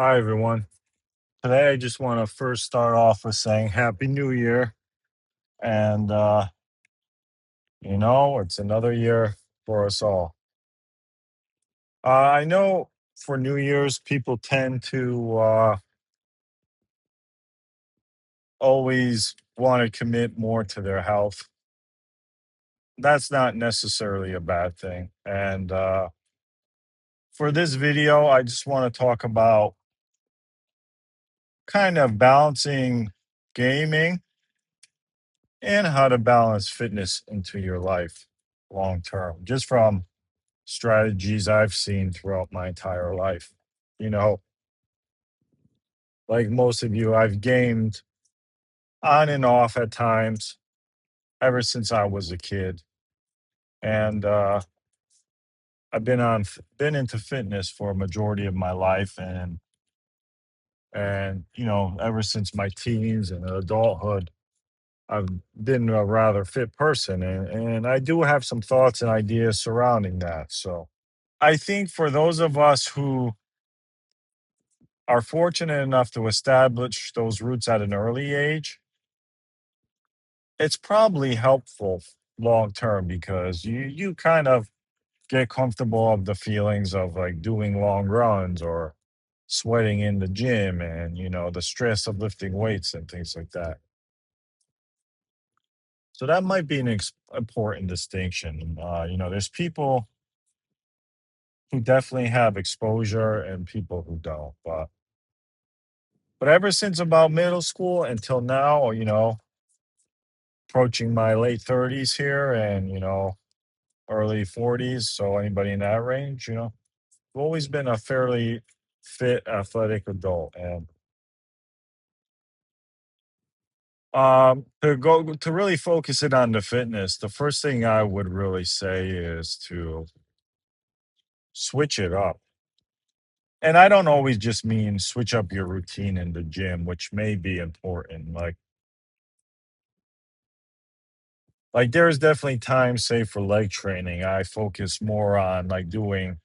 Hi, everyone. Today, I just want to first start off with saying Happy New Year. And, it's another year for us all. I know for New Year's, people tend to always want to commit more to their health. That's not necessarily a bad thing. And for this video, I just want to talk about kind of balancing gaming and how to balance fitness into your life long term, just from strategies I've seen throughout my entire life. You know, like most of you, I've gamed on and off at times ever since I was a kid. And I've been into fitness for a majority of my life and ever since my teens and adulthood, I've been a rather fit person and I do have some thoughts and ideas surrounding that. So I think for those of us who are fortunate enough to establish those roots at an early age, it's probably helpful long term because you kind of get comfortable of the feelings of like doing long runs or sweating in the gym and the stress of lifting weights and things like that. So that might be an important distinction. There's people who definitely have exposure and people who don't. But ever since about middle school until now, approaching my late 30s here and early 40s, so anybody in that range, I've always been a fairly fit athletic adult. And to really focus it on the fitness, the first thing I would really say is to switch it up. And I don't always just mean switch up your routine in the gym, which may be important. Like there's definitely times, say for leg training, I focus more on like doing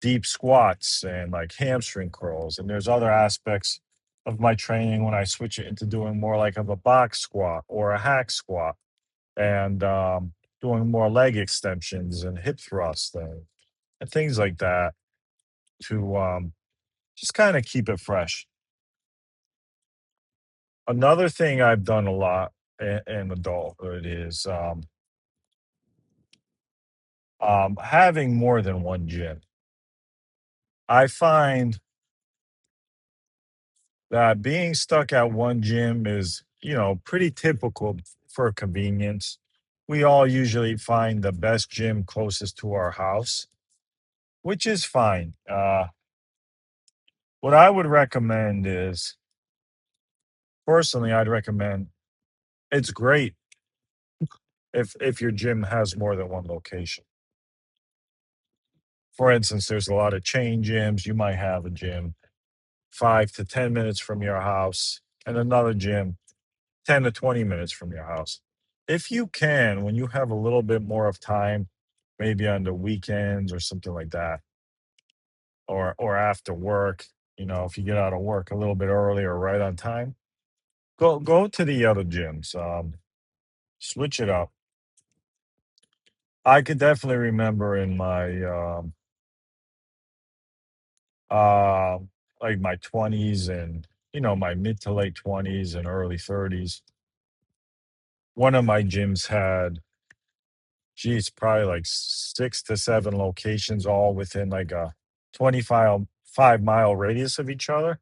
deep squats and like hamstring curls. And there's other aspects of my training when I switch it into doing more like of a box squat or a hack squat and doing more leg extensions and hip thrusts and things like that to just kind of keep it fresh. Another thing I've done a lot in adulthood is having more than one gym. I find that being stuck at one gym is, pretty typical for convenience. We all usually find the best gym closest to our house, which is fine. What I would recommend is, personally, I'd recommend it's great if your gym has more than one location. For instance, there's a lot of chain gyms. You might have a gym 5 to 10 minutes from your house and another gym 10 to 20 minutes from your house. If you can, when you have a little bit more of time, maybe on the weekends or something like that, or after work, if you get out of work a little bit early or right on time, go to the other gyms. Switch it up. I could definitely remember in my uh like my 20s and my mid to late 20s and early 30s, one of my gyms had, geez, probably like 6 to 7 locations, all within like a 25 mile radius of each other.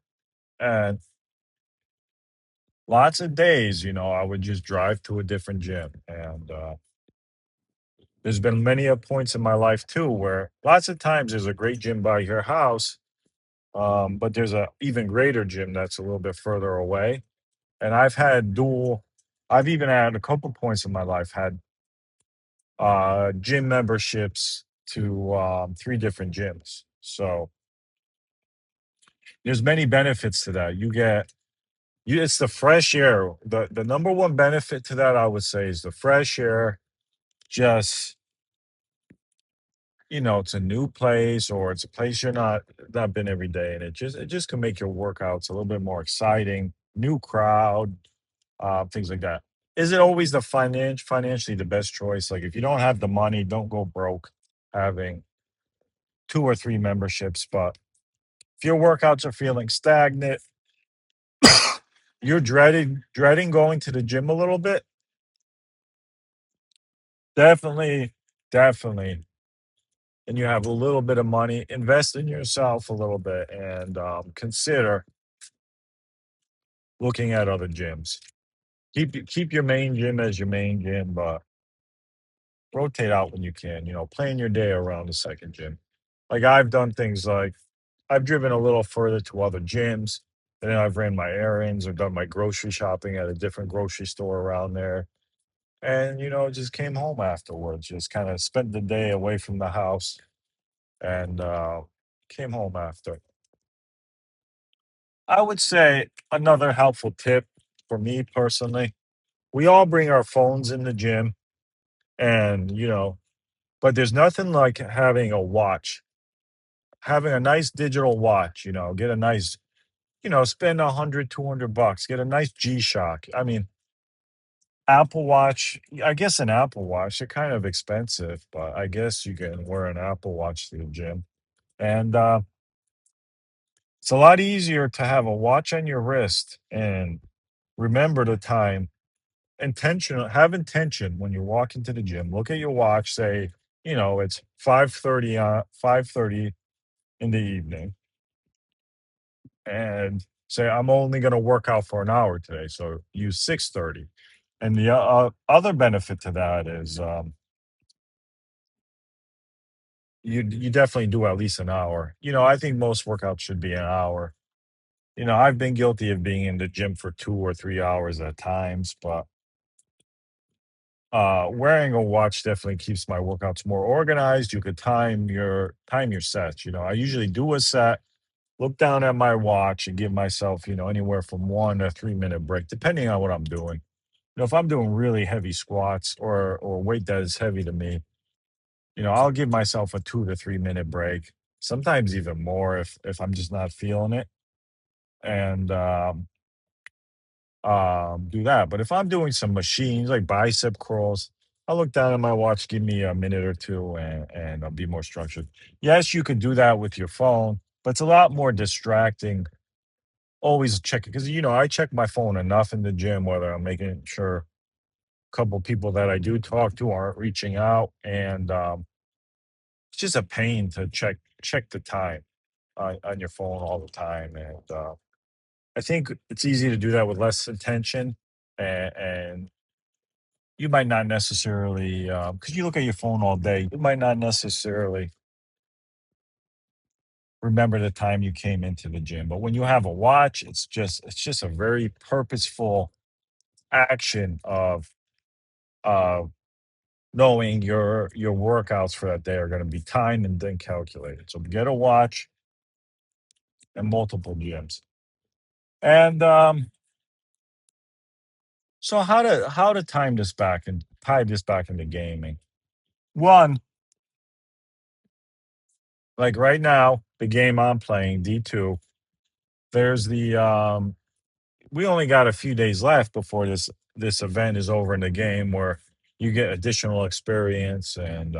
And lots of days, I would just drive to a different gym. And there's been many a points in my life too where lots of times there's a great gym by your house, but there's a even greater gym that's a little bit further away. And I've even had a couple points in my life had gym memberships to 3 different gyms. So there's many benefits to that. It's the fresh air. The number one benefit to that I would say is the fresh air. Just it's a new place or it's a place you're not been every day, and it just can make your workouts a little bit more exciting, new crowd, things like that. Is it always the financially the best choice? Like if you don't have the money, don't go broke having 2 or 3 memberships. But if your workouts are feeling stagnant, you're dreading going to the gym a little bit, definitely, definitely. And you have a little bit of money, invest in yourself a little bit and consider looking at other gyms. Keep your main gym as your main gym, but rotate out when you can. Plan your day around the second gym. Like I've done things like I've driven a little further to other gyms, and then I've ran my errands or done my grocery shopping at a different grocery store around there. And just came home afterwards. Just kind of spent the day away from the house and came home after. I would say another helpful tip for me personally, we all bring our phones in the gym and, but there's nothing like having a watch, having a nice digital watch, get a nice, spend 100, 200 bucks, get a nice G-Shock. I mean, Apple Watch, I guess an Apple Watch, they're kind of expensive, but I guess you can wear an Apple Watch to the gym. And it's a lot easier to have a watch on your wrist and remember the time. Have intention when you walk into the gym. Look at your watch, say, it's 5:30 in the evening, and say, I'm only gonna work out for an hour today. So use 6:30. And the other benefit to that is you definitely do at least an hour. I think most workouts should be an hour. I've been guilty of being in the gym for 2 or 3 hours at times, but wearing a watch definitely keeps my workouts more organized. You could time your sets. I usually do a set, look down at my watch, and give myself, anywhere from 1 to 3 minute break, depending on what I'm doing. If I'm doing really heavy squats or weight that is heavy to me, I'll give myself a 2 to 3 minute break. Sometimes even more if I'm just not feeling it, and do that. But if I'm doing some machines like bicep curls, I'll look down at my watch, give me a minute or two, and I'll be more structured. Yes, you could do that with your phone, but it's a lot more distracting. Always check it because I check my phone enough in the gym, whether I'm making sure a couple people that I do talk to aren't reaching out, and it's just a pain to check the time on your phone all the time. And I think it's easy to do that with less attention, and you might not necessarily, because you look at your phone all day, you might not necessarily remember the time you came into the gym. But when you have a watch, it's just a very purposeful action of uh, knowing your workouts for that day are going to be timed and then calculated. So get a watch and multiple gyms. And so how to time this back and tie this back into gaming. One, like right now, the game I'm playing, D2, there's the we only got a few days left before this event is over in the game where you get additional experience and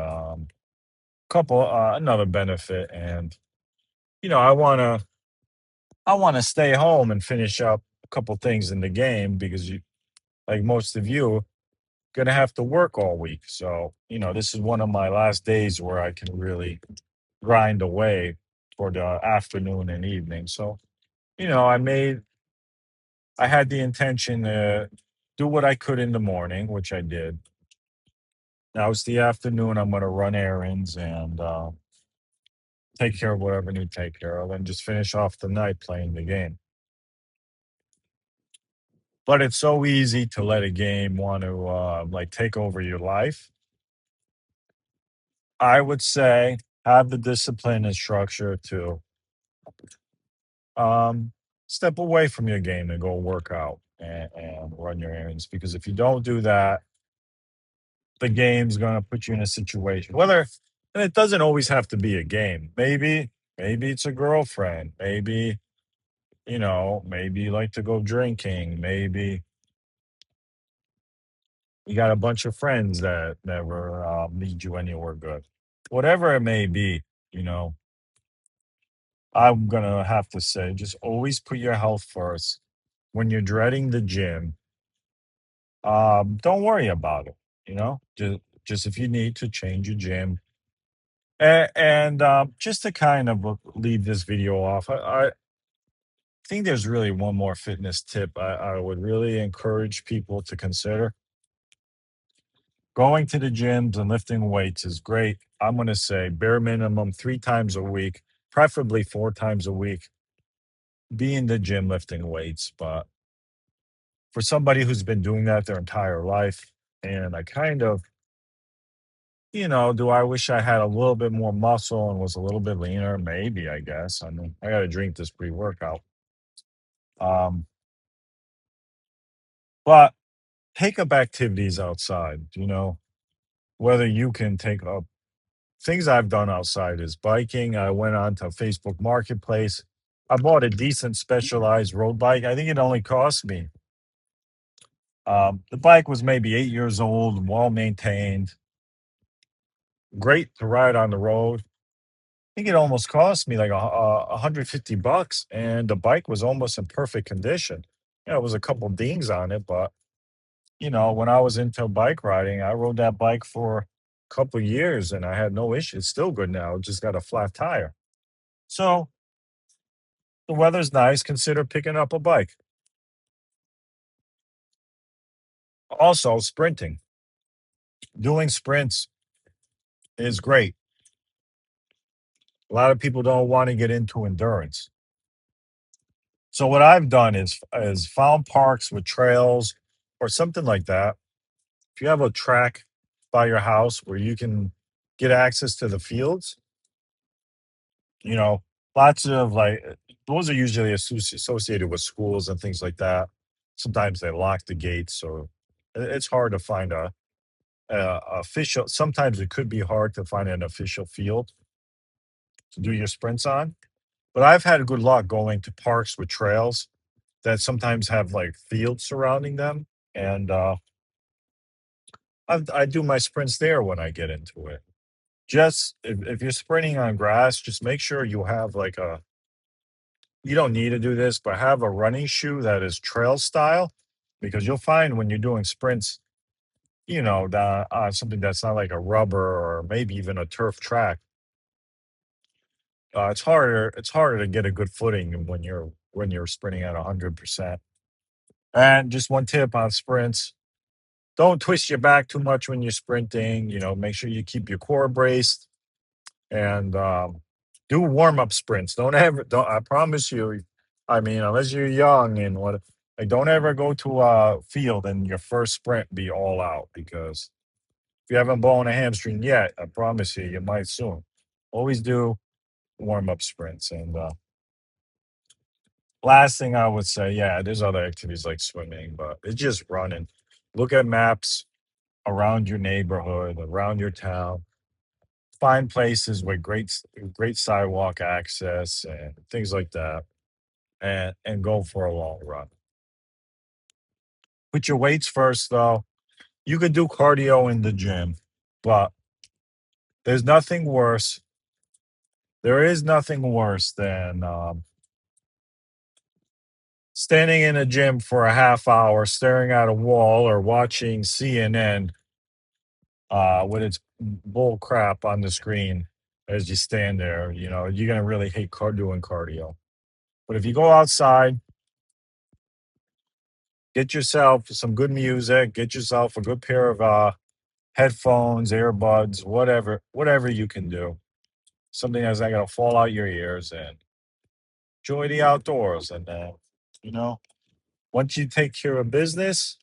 couple another benefit. And I want to stay home and finish up a couple things in the game because you, like most of you, gonna have to work all week. So this is one of my last days where I can really grind away for the afternoon and evening. So I had the intention to do what I could in the morning, which I did. Now it's the afternoon. I'm going to run errands and take care of whatever I need to take care of, and just finish off the night playing the game. But it's so easy to let a game want to like take over your life. I would say have the discipline and structure to um, step away from your game and go work out and run your errands. Because if you don't do that, the game's going to put you in a situation, whether And it doesn't always have to be a game. Maybe it's a girlfriend. Maybe, maybe you like to go drinking. Maybe you got a bunch of friends that never lead you anywhere good. Whatever it may be, you know, I'm gonna have to say, just always put your health first. When you're dreading the gym, don't worry about it. Just if you need to change your gym, and just to kind of leave this video off, I think there's really one more fitness tip I would really encourage people to consider. Going to the gyms and lifting weights is great. I'm going to say bare minimum 3 times a week, preferably 4 times a week. Be in the gym lifting weights. But for somebody who's been doing that their entire life, and I kind of, do I wish I had a little bit more muscle and was a little bit leaner? Maybe, I guess. I mean, I got to drink this pre workout. Um, but take up activities outside, whether you can take up things I've done outside is biking. I went on to Facebook Marketplace. I bought a decent specialized road bike. I think it only cost me. The bike was maybe 8 years old, well maintained, great to ride on the road. I think it almost cost me like $150, and the bike was almost in perfect condition. It was a couple dings on it, but when I was into bike riding, I rode that bike for a couple years, and I had no issue. It's still good now. It just got a flat tire. So the weather's nice, consider picking up a bike. Also, sprinting. Doing sprints is great. A lot of people don't want to get into endurance. So what I've done is found parks with trails or something like that. If you have a track by your house where you can get access to the fields, you know, lots of those are usually associated with schools and things like that. Sometimes they lock the gates, so it's hard to find a official. Sometimes it could be hard to find an official field to do your sprints on. But I've had good luck going to parks with trails that sometimes have like fields surrounding them, and I do my sprints there when I get into it. Just if you're sprinting on grass, just make sure you have like a. You don't need to do this, but have a running shoe that is trail style, because you'll find when you're doing sprints, that something that's not like a rubber or maybe even a turf track. It's harder to get a good footing when you're sprinting at 100%. And just one tip on sprints: don't twist your back too much when you're sprinting. Make sure you keep your core braced, and do warm up sprints. Don't ever, don't. I promise you. I mean, unless you're young and what, like, don't ever go to a field and your first sprint be all out, because if you haven't blown a hamstring yet, I promise you, you might soon. Always do warm up sprints. And last thing I would say, yeah, there's other activities like swimming, but it's just running. Look at maps around your neighborhood, around your town. Find places with great sidewalk access and things like that, and go for a long run. Put your weights first, though. You could do cardio in the gym, but there's nothing worse. There is nothing worse than standing in a gym for a half hour, staring at a wall, or watching CNN with its bull crap on the screen as you stand there. You're gonna really hate doing cardio. But if you go outside, get yourself some good music, get yourself a good pair of headphones, earbuds, whatever you can do. Something that's not gonna fall out your ears, and enjoy the outdoors. And you know, once you take care of business,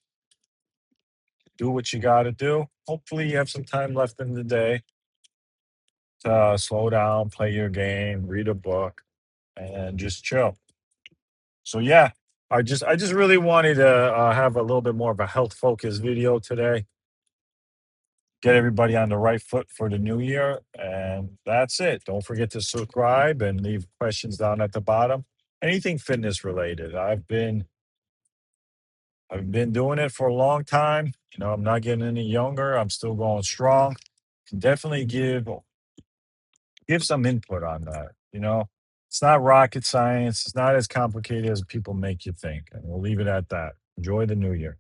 do what you gotta do. Hopefully you have some time left in the day to slow down, play your game, read a book, and just chill. So yeah, I just really wanted to have a little bit more of a health focused video today. get everybody on the right foot for the new year. And that's it. Don't forget to subscribe and leave questions down at the bottom. Anything fitness related. I've been doing it for a long time. I'm not getting any younger. I'm still going strong. Can definitely give some input on that. It's not rocket science. It's not as complicated as people make you think. And we'll leave it at that. Enjoy the new year.